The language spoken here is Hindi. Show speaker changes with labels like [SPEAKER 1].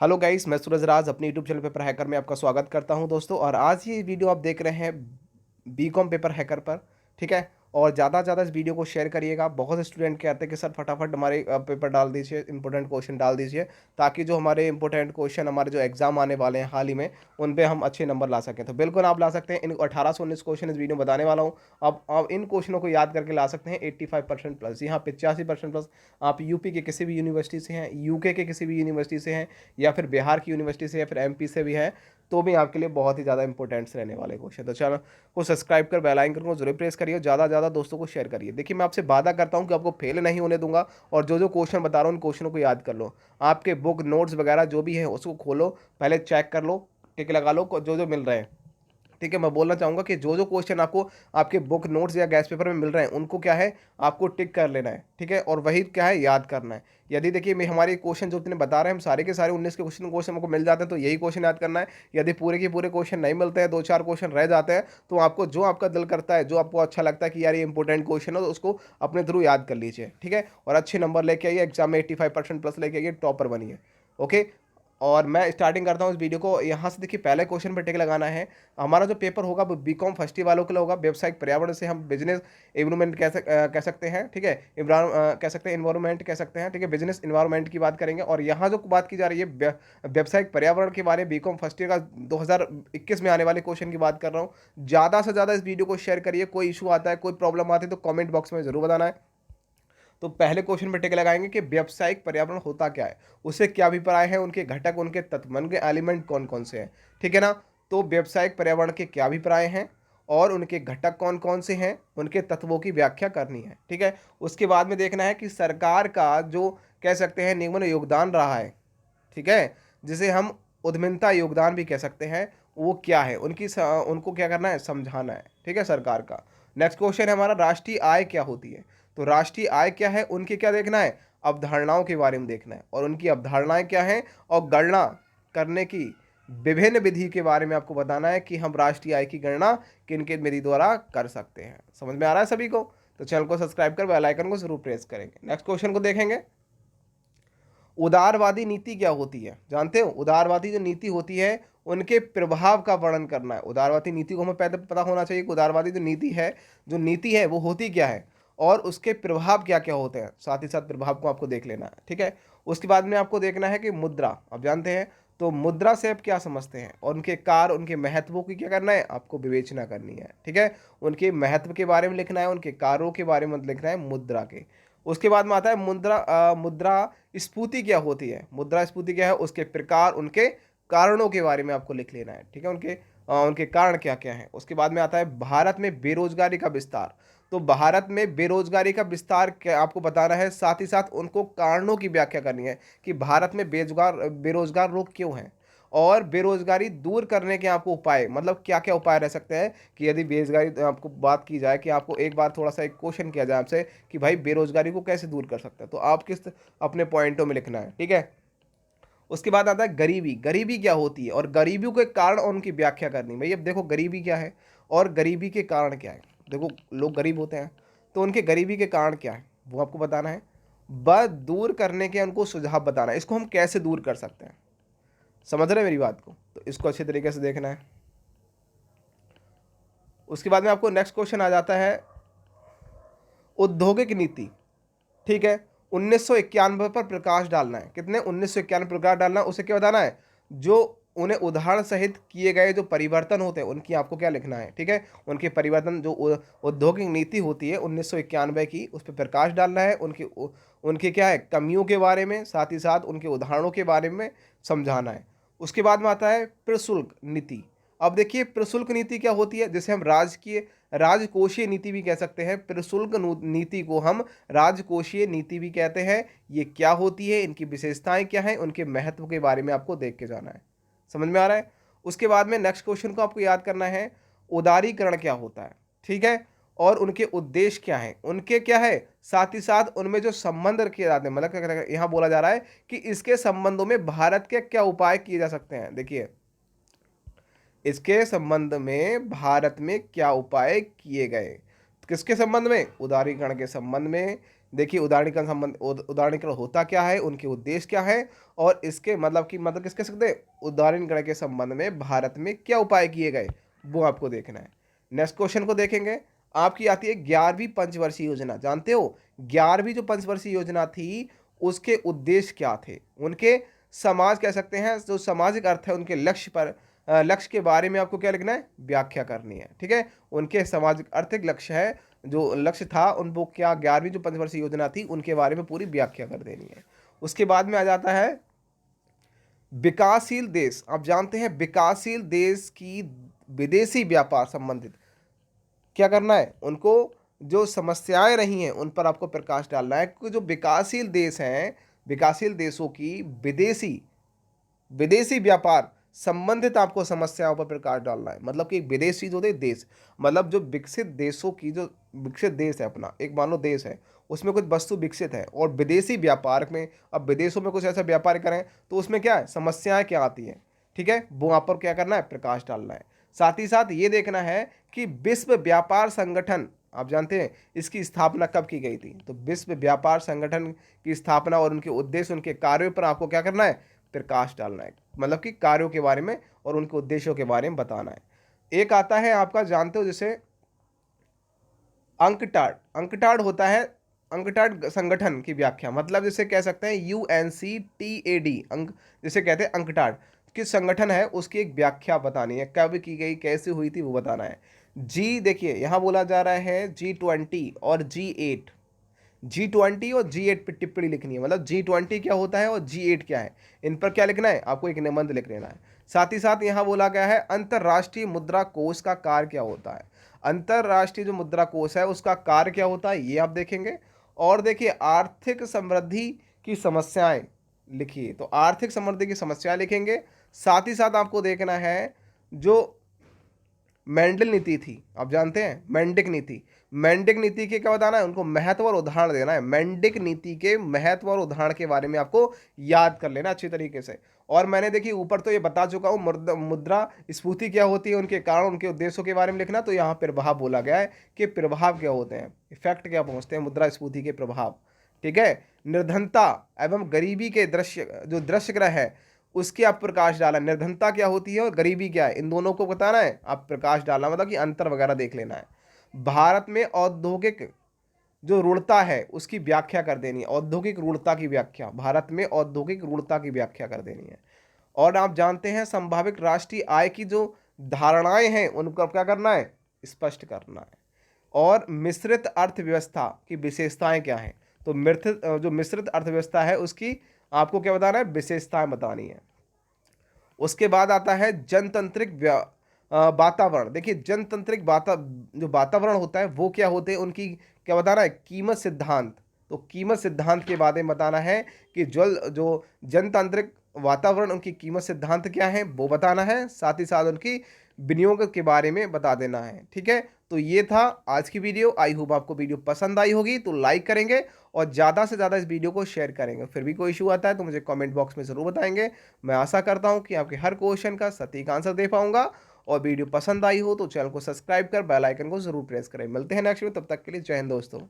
[SPEAKER 1] हेलो गाइस, मैं सूरज राज अपने यूट्यूब चैनल पेपर हैकर में आपका स्वागत करता हूं दोस्तों। और आज ये वीडियो आप देख रहे हैं बीकॉम पेपर हैकर पर। ठीक है। और ज़्यादा से ज़्यादा इस वीडियो को शेयर करिएगा। बहुत से स्टूडेंट कहते हैं कि सर फटाफट हमारे पेपर डाल दीजिए, इंपॉर्टेंट क्वेश्चन डाल दीजिए, ताकि जो हमारे इंपॉर्टेंट क्वेश्चन हमारे जो एग्जाम आने वाले हैं हाल ही में, उन पे हम अच्छे नंबर ला सकें। तो बिल्कुल आप ला सकते हैं। इन 1819 क्वेश्चन इस वीडियो में बताने वाला हूँ। आप इन क्वेश्चनों को याद करके ला सकते हैं 85% प्लस, यहाँ 85% प्लस। आप यूपी के किसी भी यूनिवर्सिटी से हैं, यूके के किसी भी यूनिवर्सिटी से हैं, या फिर बिहार की यूनिवर्सिटी से, या फिर एमपी से भी है, तो भी आपके लिए बहुत ही ज़्यादा इंपॉर्टेंट्स रहने वाले क्वेश्चन। तो चैनल को सब्सक्राइब कर बेल आइकन को जरूर प्रेस करिए, ज़्यादा से ज़्यादा दोस्तों को शेयर करिए। देखिए, मैं आपसे वादा करता हूं कि आपको फेल नहीं होने दूंगा। और जो जो क्वेश्चन बता रहा हूं उन क्वेश्चनों को याद कर लो। आपके बुक नोट्स वगैरह जो भी है उसको खोलो, पहले चेक कर लो, टिक लगा लो जो जो मिल रहे हैं। ठीक है। मैं बोलना चाहूँगा कि जो जो क्वेश्चन आपको आपके बुक नोट्स या गैस पेपर में मिल रहे हैं, उनको क्या है, आपको टिक कर लेना है। ठीक है। और वही क्या है, याद करना है। यदि देखिए, मैं हमारे क्वेश्चन जो इतने बता रहे हैं, हम सारे के सारे 19 के क्वेश्चन हमको मिल जाते हैं, तो यही क्वेश्चन याद करना है। यदि पूरे के पूरे क्वेश्चन नहीं मिलते हैं, दो चार क्वेश्चन रह जाते हैं, तो आपको जो आपका दिल करता है, जो आपको अच्छा लगता है कि यार ये इंपॉर्टेंट क्वेश्चन है, तो उसको अपने थ्रू याद कर लीजिए। ठीक है। और अच्छे नंबर लेके आइए, एग्जाम में 85% प्लस लेके आइए, टॉपर बनिए। ओके। और मैं स्टार्टिंग करता हूँ इस वीडियो को यहाँ से। देखिए, पहले क्वेश्चन पर टिक लगाना है। हमारा जो पेपर होगा वो बीकॉम फर्स्ट ईयर वालों के लिए होगा। व्यावसायिक पर्यावरण से हम बिजनेस एनवायरमेंट कह सकते हैं। ठीक है। कह सकते हैं, इन्वायरमेंट कह सकते हैं। ठीक है। बिजनेस इन्वायरमेंट की बात करेंगे। और यहाँ जो बात की जा रही है व्यावसायिक पर्यावरण के बारे में, बीकॉम फर्स्ट ईयर का 2021 में आने वाले क्वेश्चन की बात कर रहा हूँ। ज़्यादा से ज़्यादा इस वीडियो को शेयर करिए। कोई इशू आता है, कोई प्रॉब्लम आती है, तो कॉमेंट बॉक्स में जरूर बताना है। तो पहले क्वेश्चन पे टिक लगाएंगे कि व्यावसायिक पर्यावरण होता क्या है, उससे क्या अभिप्राय है, उनके घटक, उनके तत्व, उनके एलिमेंट कौन कौन से हैं। ठीक है ना। तो व्यावसायिक पर्यावरण के क्या अभिप्राय हैं, और उनके घटक कौन कौन से हैं, उनके तत्वों की व्याख्या करनी है। ठीक है। उसके बाद में देखना है कि सरकार का जो कह सकते हैं निगमन योगदान रहा है, ठीक है, जिसे हम उद्यमिता योगदान भी कह सकते हैं, वो क्या है, उनको क्या करना है, समझाना है। ठीक है, सरकार का। नेक्स्ट क्वेश्चन है हमारा, राष्ट्रीय आय क्या होती है। तो राष्ट्रीय आय क्या है, उनके क्या देखना है, अवधारणाओं के बारे में देखना है, और उनकी अवधारणाएं क्या हैं, और गणना करने की विभिन्न विधि के बारे में आपको बताना है कि हम राष्ट्रीय आय की गणना किन किन विधि द्वारा कर सकते हैं। समझ में आ रहा है सभी को। तो चैनल को सब्सक्राइब कर बेल आइकन को जरूर प्रेस करेंगे। नेक्स्ट क्वेश्चन को देखेंगे, उदारवादी नीति क्या होती है। जानते हो, उदारवादी जो नीति होती है, उनके प्रभाव का वर्णन करना है। उदारवादी नीति को हमें पहले पता होना चाहिए कि उदारवादी जो नीति है वो होती क्या है, और उसके प्रभाव क्या क्या होते हैं। साथ ही साथ प्रभाव को आपको देख लेना है। ठीक है। उसके बाद में आपको देखना है कि मुद्रा, आप जानते हैं, तो मुद्रा से आप क्या समझते हैं, और उनके कार्य, उनके महत्वों की क्या करना है, आपको विवेचना करनी है। ठीक है। उनके महत्व के बारे में लिखना है, उनके कार्यों के बारे में लिखना है, मुद्रा के। उसके बाद में आता है मुद्रा स्फूर्ति क्या होती है। मुद्रा स्फूर्ति क्या है, उसके प्रकार, उनके कारणों के बारे में आपको लिख लेना है। ठीक है। उनके कारण क्या क्या है। उसके बाद में आता है भारत में बेरोजगारी का विस्तार। तो भारत में बेरोजगारी का विस्तार क्या आपको बताना है, साथ ही साथ उनको कारणों की व्याख्या करनी है कि भारत में बेरोजगार लोग क्यों हैं, और बेरोजगारी दूर करने के आपको उपाय, मतलब क्या क्या उपाय रह सकते हैं। कि यदि बेरोजगारी आपको बात की जाए, कि आपको एक बार थोड़ा सा एक क्वेश्चन किया जाए आपसे कि भाई बेरोजगारी को कैसे दूर कर सकते हैं, तो आप किस अपने पॉइंटों में लिखना है। ठीक है। उसके बाद आता है गरीबी। गरीबी क्या होती है, और गरीबी के कारण और उनकी व्याख्या करनी। भाई अब देखो, गरीबी क्या है और गरीबी के कारण क्या है। देखो, लोग गरीब होते हैं, तो उनके गरीबी के कारण क्या है वो आपको बताना है। बस दूर करने के उनको सुझाव बताना है, इसको हम कैसे दूर कर सकते हैं। समझ रहे हैं मेरी बात को, तो इसको अच्छे तरीके से देखना है। उसके बाद में आपको नेक्स्ट क्वेश्चन आ जाता है, औद्योगिक नीति। ठीक है। 1991 पर प्रकाश डालना है। कितने, 1991 प्रकाश डालना है। उसे क्या बताना है, जो उन्हें उदाहरण सहित किए गए जो परिवर्तन होते हैं, उनकी आपको क्या लिखना है। ठीक है। उनके परिवर्तन, जो औद्योगिक नीति होती है 1991 की, उस पर प्रकाश डालना है। उनके क्या है, कमियों के बारे में, साथ ही साथ उनके उदाहरणों के बारे में समझाना है। उसके बाद में आता है प्रशुल्क नीति। अब देखिए, प्रशुल्क नीति क्या होती है, जिसे हम राजकोषीय नीति भी कह सकते हैं। प्रशुल्क नीति को हम राजकोषीय नीति भी कहते हैं। ये क्या होती है, इनकी विशेषताएं क्या हैं, उनके महत्व के बारे में आपको देख के जाना है। समझ में आ रहा है। उसके बाद में नेक्स्ट क्वेश्चन को आपको याद करना है, उदारीकरण क्या होता है। ठीक है। और उनके उद्देश्य क्या है, उनके क्या है, साथ ही साथ उनमें जो संबंध रखे जाते हैं, मतलब यहाँ बोला जा रहा है कि इसके संबंधों में भारत के क्या उपाय किए जा सकते हैं। देखिए, इसके संबंध में भारत में क्या उपाय किए गए, किसके संबंध में, उदारीकरण के संबंध में, देखिए उदारीकरण संबंध उदारीकरण होता क्या है, उनके उद्देश्य क्या है, और इसके मतलब किस कह सकते हैं उदारीकरण के संबंध में भारत में क्या उपाय किए गए, वो आपको देखना है। नेक्स्ट क्वेश्चन को देखेंगे। आपकी आती है 11वीं पंचवर्षीय योजना। जानते हो 11वीं जो पंचवर्षीय योजना थी उसके उद्देश्य क्या थे, उनके समाज कह सकते हैं जो सामाजिक अर्थ है उनके लक्ष्य पर लक्ष्य के बारे में आपको क्या लिखना है, व्याख्या करनी है। ठीक है, उनके सामाजिक आर्थिक लक्ष्य है, जो लक्ष्य था उनको क्या 11वीं जो पंचवर्षीय योजना थी उनके बारे में पूरी व्याख्या कर देनी है। उसके बाद में आ जाता है विकासशील देश। आप जानते हैं विकासशील देश की विदेशी व्यापार संबंधित क्या करना है, उनको जो समस्याएं रही हैं उन पर आपको प्रकाश डालना है, क्योंकि जो विकासशील देश हैं विकासशील देशों की विदेशी विदेशी व्यापार संबंधित आपको समस्याओं पर प्रकाश डालना है। मतलब कि एक विदेशी जो देश, मतलब जो विकसित देशों की जो विकसित देश है अपना, एक मान लो देश है उसमें कुछ वस्तु विकसित है और विदेशी व्यापार में अब विदेशों में कुछ ऐसा व्यापार करें तो उसमें क्या है समस्याएं क्या आती हैं। ठीक है, वो वहाँ पर क्या करना है प्रकाश डालना है। साथ ही साथ ये देखना है कि विश्व व्यापार संगठन, आप जानते हैं इसकी स्थापना कब की गई थी, तो विश्व व्यापार संगठन की स्थापना और उनके उद्देश्य उनके कार्यों पर आपको क्या करना है प्रकाश डालना है, मतलब कि कार्यों के बारे में और उनके उद्देश्यों के बारे में बताना है। एक आता है आपका जानते हो जैसे अंकटाड। अंकटाड होता है अंकटाड संगठन की व्याख्या, मतलब जैसे कह सकते हैं UNCTAD अंक, जैसे कहते हैं अंकटाड किस संगठन है उसकी एक व्याख्या बतानी है, कब की गई कैसे हुई थी वो बताना है। जी देखिए यहाँ बोला जा रहा है G20 और G8, G20 और G8 पे टिप्पणी लिखनी है, मतलब G20 क्या होता है और G8 क्या है, इन पर क्या लिखना है आपको एक निबंध लिख लेना है। साथ ही साथ यहाँ बोला गया है अंतर्राष्ट्रीय मुद्रा कोष का कार्य क्या होता है। अंतर्राष्ट्रीय जो मुद्रा कोष है उसका कार्य क्या होता है ये आप देखेंगे। और देखिए आर्थिक समृद्धि की समस्याएं लिखिए, तो आर्थिक समृद्धि की समस्या लिखेंगे। साथ ही साथ आपको देखना है जो मेंडल नीति थी, आप जानते हैं मेंडिक नीति, मेंडिक नीति के क्या बताना है उनको महत्व और उदाहरण देना है। मेंडिक नीति के महत्व और उदाहरण के बारे में आपको याद कर लेना अच्छी तरीके से। और मैंने देखिए ऊपर तो ये बता चुका हूँ मुद्रा स्फूर्ति क्या होती है, उनके कारण उनके उद्देश्यों के बारे में लिखना। तो यहाँ प्रभाव बोला गया है कि प्रभाव क्या होते हैं, इफेक्ट क्या पहुँचते हैं मुद्रा स्फूर्ति के प्रभाव। ठीक है, निर्धनता एवं गरीबी के दृश्य जो दृश्य ग्रह है उसके आप प्रकाश डाला, निर्धनता क्या होती है और गरीबी क्या है इन दोनों को बताना है, आप प्रकाश डालना मतलब कि अंतर वगैरह देख लेना है। भारत में औद्योगिक जो रूढ़ता है उसकी व्याख्या कर देनी है, औद्योगिक रूढ़ता की व्याख्या, भारत में औद्योगिक रूढ़ता की व्याख्या कर देनी है। और आप जानते हैं संभावित राष्ट्रीय आय की जो धारणाएं हैं उनको क्या करना है स्पष्ट करना है। और मिश्रित अर्थव्यवस्था की विशेषताएं क्या हैं, तो मिश्रित अर्थव्यवस्था है उसकी आपको क्या बताना है विशेषताएं बतानी है। उसके बाद आता है जनतांत्रिक वातावरण। देखिए जनतांत्रिक जो वातावरण होता है वो क्या होते हैं उनकी क्या बताना है कीमत सिद्धांत। तो कीमत सिद्धांत के बारे में बताना है कि जो जनतांत्रिक वातावरण उनकी कीमत सिद्धांत क्या है वो बताना है, साथ ही साथ उनकी विनियोग के बारे में बता देना है। ठीक है, तो ये था आज की वीडियो। आई होप आपको वीडियो पसंद आई होगी, तो लाइक करेंगे और ज़्यादा से ज़्यादा इस वीडियो को शेयर करेंगे। फिर भी कोई इशू आता है तो मुझे कमेंट बॉक्स में ज़रूर बताएंगे। मैं आशा करता हूँ कि आपके हर क्वेश्चन का सटीक आंसर दे पाऊंगा। और वीडियो पसंद आई हो तो चैनल को सब्सक्राइब कर बेल आइकन को जरूर प्रेस करें। मिलते हैं नेक्स्ट में, तब तक के लिए जय हिंद दोस्तों।